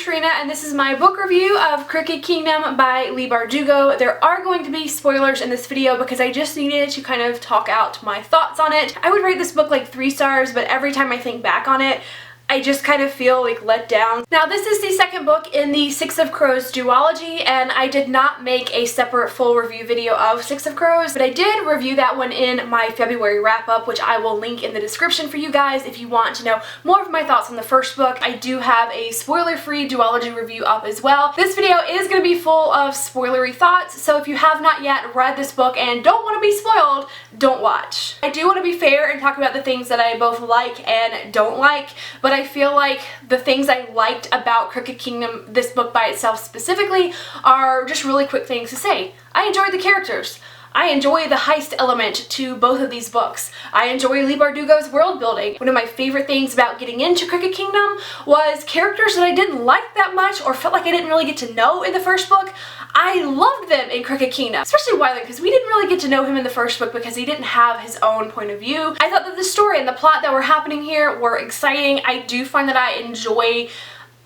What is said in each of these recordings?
Trina, and this is my book review of Crooked Kingdom by Leigh Bardugo. There are going to be spoilers in this video because I just needed to kind of talk out my thoughts on it. I would rate this book like 3 stars, but every time I think back on it, I just kind of feel like let down. Now this is the second book in the Six of Crows duology, and I did not make a separate full review video of Six of Crows, but I did review that one in my February wrap-up, which I will link in the description for you guys if you want to know more of my thoughts on the first book. I do have a spoiler-free duology review up as well. This video is going to be full of spoilery thoughts, so if you have not yet read this book and don't want to be spoiled, don't watch. I do want to be fair and talk about the things that I both like and don't like, but I feel like the things I liked about Crooked Kingdom, this book by itself specifically, are just really quick things to say. I enjoyed the characters. I enjoy the heist element to both of these books. I enjoy Leigh Bardugo's world building. One of my favorite things about getting into Crooked Kingdom was characters that I didn't like that much or felt like I didn't really get to know in the first book. I loved them in Crooked Kingdom, especially Wiley, because we didn't really get to know him in the first book because he didn't have his own point of view. I thought that the story and the plot that were happening here were exciting. I do find that I enjoy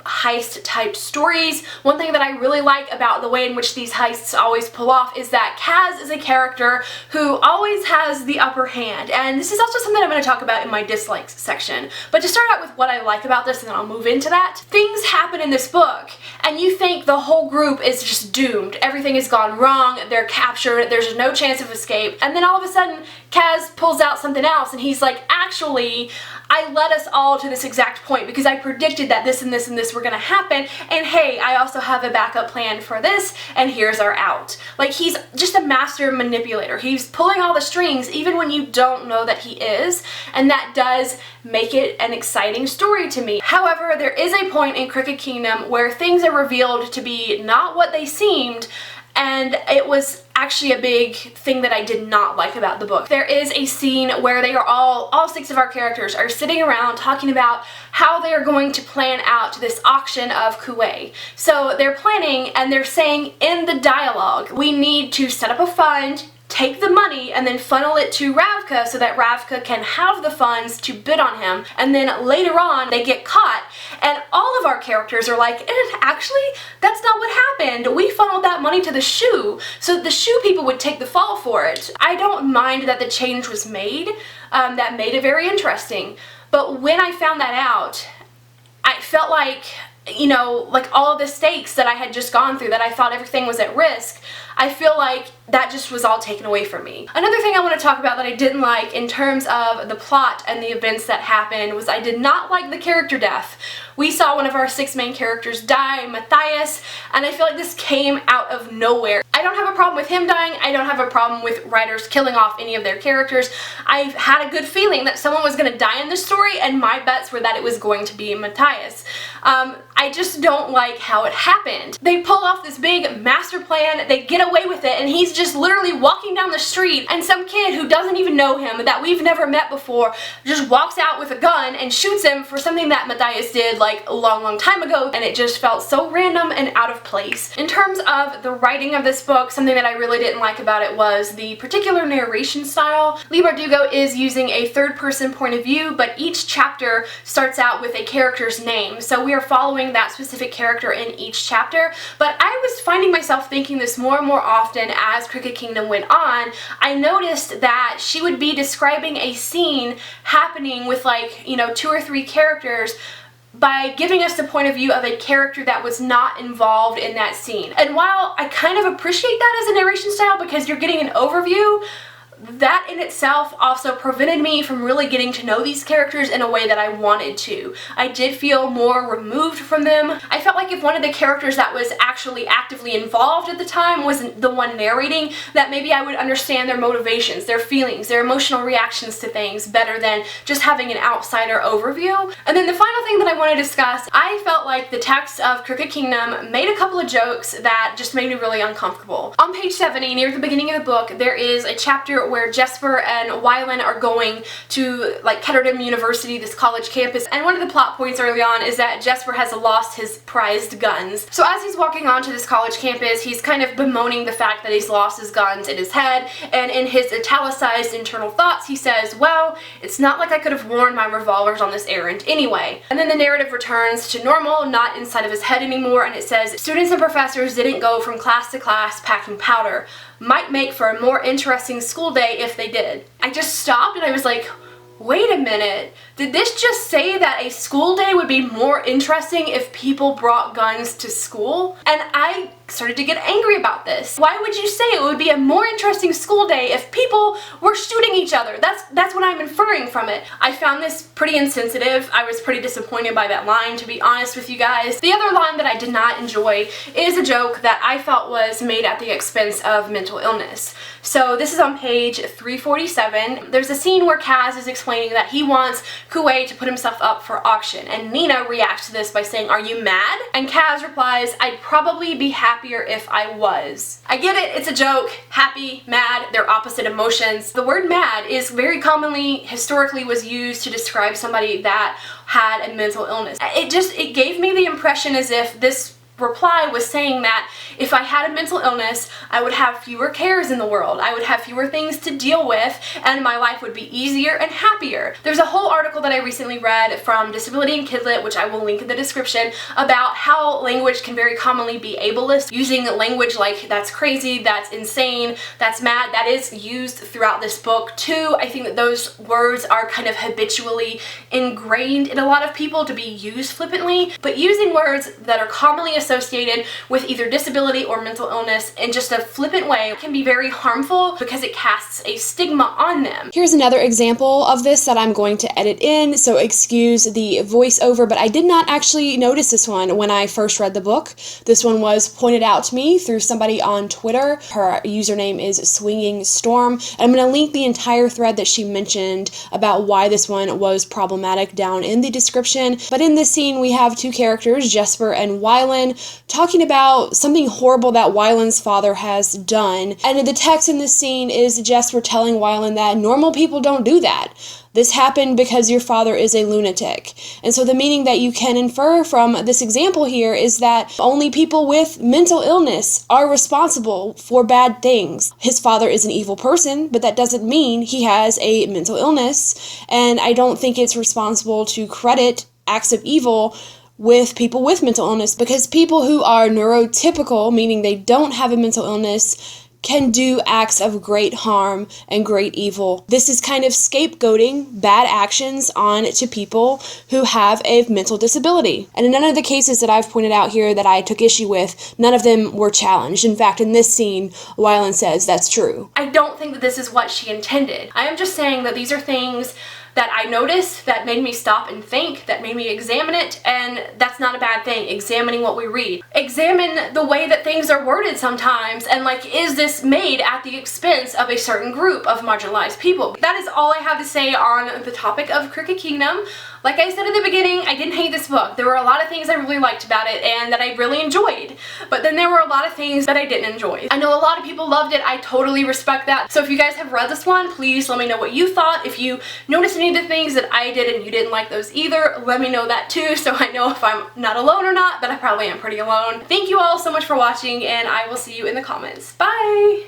heist type stories. One thing that I really like about the way in which these heists always pull off is that Kaz is a character who always has the upper hand, and this is also something I'm going to talk about in my dislikes section. But to start out with what I like about this, and then I'll move into that. Things happen in this book and you think the whole group is just doomed. Everything has gone wrong, they're captured, there's no chance of escape, and then all of a sudden Kaz pulls out something else and he's like, actually, I led us all to this exact point because I predicted that this and this and this were gonna happen, and hey, I also have a backup plan for this, and here's our out. Like, he's just a master manipulator. He's pulling all the strings even when you don't know that he is, and that does make it an exciting story to me. However, there is a point in Crooked Kingdom where things are revealed to be not what they seemed, and it was actually a big thing that I did not like about the book. There is a scene where they are all 6 of our characters are sitting around talking about how they are going to plan out this auction of Kuwait. So they're planning and they're saying in the dialogue, we need to set up a fund, take the money, and then funnel it to Ravka so that Ravka can have the funds to bid on him, and then later on they get caught and all of our characters are like, actually, that's not what happened. We funneled that money to the shoe so the shoe people would take the fall for it. I don't mind that the change was made. That made it very interesting. But when I found that out, I felt like, you know, like all of the stakes that I had just gone through, that I thought everything was at risk, I feel like that just was all taken away from me. Another thing I want to talk about that I didn't like in terms of the plot and the events that happened was I did not like the character death. We saw one of our 6 main characters die, Matthias, and I feel like this came out of nowhere. I don't have a problem with him dying. I don't have a problem with writers killing off any of their characters. I've had a good feeling that someone was going to die in this story, and my bets were that it was going to be Matthias. I just don't like how it happened. They pull off this big master plan, they get away with it, and he's just literally walking down the street, and some kid who doesn't even know him, that we've never met before, just walks out with a gun and shoots him for something that Matthias did like a long time ago, and it just felt so random and out of place. In terms of the writing of this book, something that I really didn't like about it was the particular narration style. Leigh Bardugo is using a third-person point of view, but each chapter starts out with a character's name, so we are following that specific character in each chapter. But I was finding myself thinking this more and more often as Crooked Kingdom went on. I noticed that she would be describing a scene happening with, like, you know, 2 or 3 characters by giving us the point of view of a character that was not involved in that scene. And while I kind of appreciate that as a narration style because you're getting an overview, that in itself also prevented me from really getting to know these characters in a way that I wanted to. I did feel more removed from them. I felt like if one of the characters that was actually actively involved at the time was the one narrating, that maybe I would understand their motivations, their feelings, their emotional reactions to things better than just having an outsider overview. And then the final thing that I want to discuss, I felt like the text of Crooked Kingdom made a couple of jokes that just made me really uncomfortable. On page 70, near the beginning of the book, there is a chapter chapter where Jesper and Wylan are going to like Ketterdam University, this college campus, and one of the plot points early on is that Jesper has lost his prized guns. So as he's walking onto this college campus, he's kind of bemoaning the fact that he's lost his guns in his head, and in his italicized internal thoughts he says, well, it's not like I could have worn my revolvers on this errand anyway. And then the narrative returns to normal, not inside of his head anymore, and it says, students and professors didn't go from class to class packing powder. Might make for a more interesting school day if they did. I just stopped and I was like, wait a minute, did this just say that a school day would be more interesting if people brought guns to school? And I started to get angry about this. Why would you say it would be a more interesting school day if people were shooting each other? That's what I'm inferring from it. I found this pretty insensitive. I was pretty disappointed by that line, to be honest with you guys. The other line that I did not enjoy is a joke that I felt was made at the expense of mental illness. So this is on page 347. There's a scene where Kaz is explaining that he wants Kuwait to put himself up for auction, and Nina reacts to this by saying, "Are you mad?" And Kaz replies, "I'd probably be happier if I was." I get it, it's a joke. Happy, mad, they're opposite emotions. The word mad is very commonly, historically, was used to describe somebody that had a mental illness. It gave me the impression as if this reply was saying that if I had a mental illness, I would have fewer cares in the world, I would have fewer things to deal with, and my life would be easier and happier. There's a whole article that I recently read from Disability and Kidlit, which I will link in the description, about how language can very commonly be ableist, using language like that's crazy, that's insane, that's mad. That is used throughout this book too. I think that those words are kind of habitually ingrained in a lot of people to be used flippantly, but using words that are commonly associated with either disability or mental illness in just a flippant way can be very harmful because it casts a stigma on them. Here's another example of this that I'm going to edit in, so excuse the voiceover, but I did not actually notice this one when I first read the book. This one was pointed out to me through somebody on Twitter. Her username is Swinging Storm, and I'm going to link the entire thread that she mentioned about why this one was problematic down in the description. But in this scene we have two characters, Jesper and Wylan, talking about something horrible that Wylan's father has done. And the text in this scene is Jesper telling Wylan that normal people don't do that. This happened because your father is a lunatic. And so the meaning that you can infer from this example here is that only people with mental illness are responsible for bad things. His father is an evil person, but that doesn't mean he has a mental illness. And I don't think it's responsible to credit acts of evil with people with mental illness, because people who are neurotypical, meaning they don't have a mental illness, can do acts of great harm and great evil. This is kind of scapegoating bad actions on to people who have a mental disability. And in none of the cases that I've pointed out here that I took issue with, none of them were challenged. In fact, in this scene, Wylan says that's true. I don't think that this is what she intended. I am just saying that these are things that I noticed that made me stop and think, that made me examine it, and that's not a bad thing, examining what we read. Examine the way that things are worded sometimes, and like, is this made at the expense of a certain group of marginalized people? That is all I have to say on the topic of Crooked Kingdom. Like I said at the beginning, I didn't hate this book. There were a lot of things I really liked about it and that I really enjoyed, but then there were a lot of things that I didn't enjoy. I know a lot of people loved it. I totally respect that. So if you guys have read this one, please let me know what you thought. If you noticed any of the things that I did and you didn't like those either, let me know that too, so I know if I'm not alone or not, but I probably am pretty alone. Thank you all so much for watching, and I will see you in the comments. Bye!